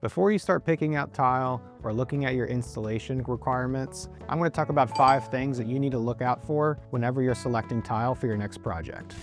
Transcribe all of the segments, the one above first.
Before you start picking out tile or looking at your installation requirements, I'm going to talk about 5 things that you need to look out for whenever you're selecting tile for your next project.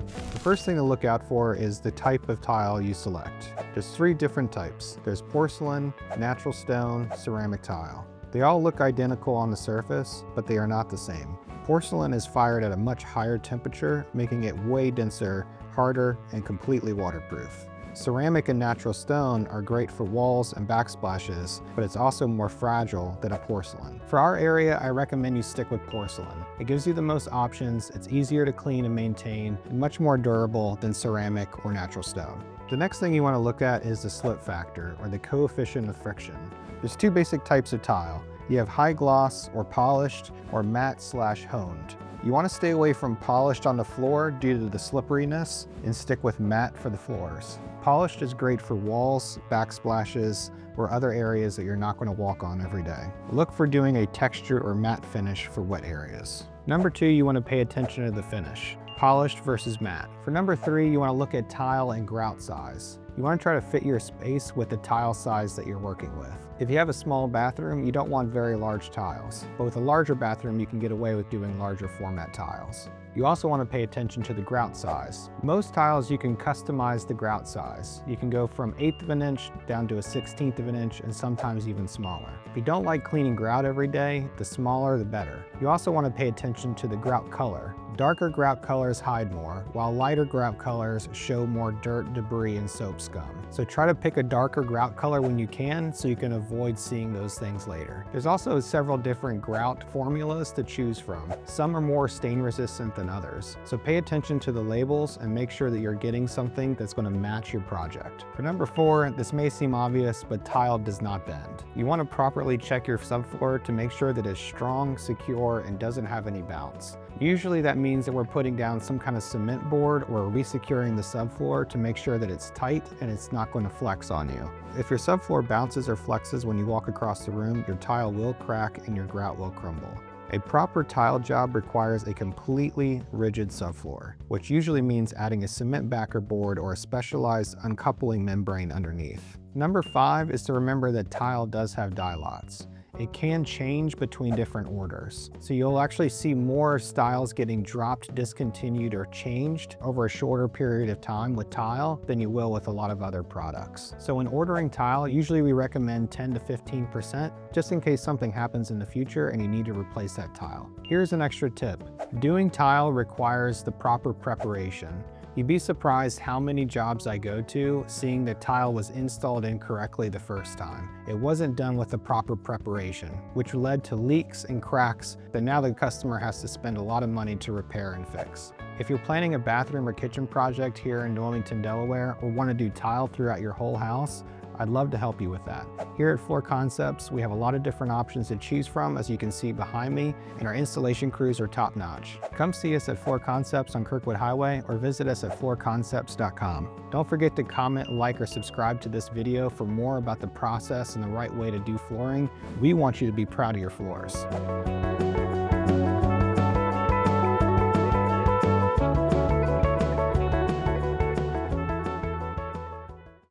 The first thing to look out for is the type of tile you select. There's 3 different types. There's porcelain, natural stone, ceramic tile. They all look identical on the surface, but they are not the same. Porcelain is fired at a much higher temperature, making it way denser, harder, and completely waterproof. Ceramic and natural stone are great for walls and backsplashes, but it's also more fragile than a porcelain. For our area, I recommend you stick with porcelain. It gives you the most options, it's easier to clean and maintain, and much more durable than ceramic or natural stone. The next thing you want to look at is the slip factor, or the coefficient of friction. There's 2 basic types of tile. You have high gloss or polished, or matte/honed. You want to stay away from polished on the floor due to the slipperiness and stick with matte for the floors. Polished is great for walls, backsplashes, or other areas that you're not going to walk on every day. Look for doing a texture or matte finish for wet areas. Number 2, you want to pay attention to the finish. Polished versus matte. For number 3, you want to look at tile and grout size. You want to try to fit your space with the tile size that you're working with. If you have a small bathroom, you don't want very large tiles, but with a larger bathroom, you can get away with doing larger format tiles. You also want to pay attention to the grout size. Most tiles you can customize the grout size. You can go from 1/8 of an inch down to a 1/16 of an inch and sometimes even smaller. If you don't like cleaning grout every day, the smaller the better. You also want to pay attention to the grout color. Darker grout colors hide more, while lighter grout colors show more dirt, debris, and soap scum. So try to pick a darker grout color when you can so you can avoid seeing those things later. There's also several different grout formulas to choose from. Some are more stain resistant than others. So pay attention to the labels and make sure that you're getting something that's going to match your project. For number 4, this may seem obvious, but tile does not bend. You want to properly check your subfloor to make sure that it's strong, secure, and doesn't have any bounce. Usually that means that we're putting down some kind of cement board or resecuring the subfloor to make sure that it's tight and it's not going to flex on you. If your subfloor bounces or flexes when you walk across the room, your tile will crack and your grout will crumble. A proper tile job requires a completely rigid subfloor, which usually means adding a cement backer board or a specialized uncoupling membrane underneath. Number 5 is to remember that tile does have dye lots. It can change between different orders. So you'll actually see more styles getting dropped, discontinued, or changed over a shorter period of time with tile than you will with a lot of other products. So when ordering tile, usually we recommend 10 to 15%, just in case something happens in the future and you need to replace that tile. Here's an extra tip. Doing tile requires the proper preparation. You'd be surprised how many jobs I go to seeing the tile was installed incorrectly the first time. It wasn't done with the proper preparation, which led to leaks and cracks that now the customer has to spend a lot of money to repair and fix. If you're planning a bathroom or kitchen project here in Wilmington, Delaware, or want to do tile throughout your whole house, I'd love to help you with that. Here at Floor Concepts, we have a lot of different options to choose from, as you can see behind me, and our installation crews are top-notch. Come see us at Floor Concepts on Kirkwood Highway or visit us at floorconcepts.com. Don't forget to comment, like, or subscribe to this video for more about the process and the right way to do flooring. We want you to be proud of your floors.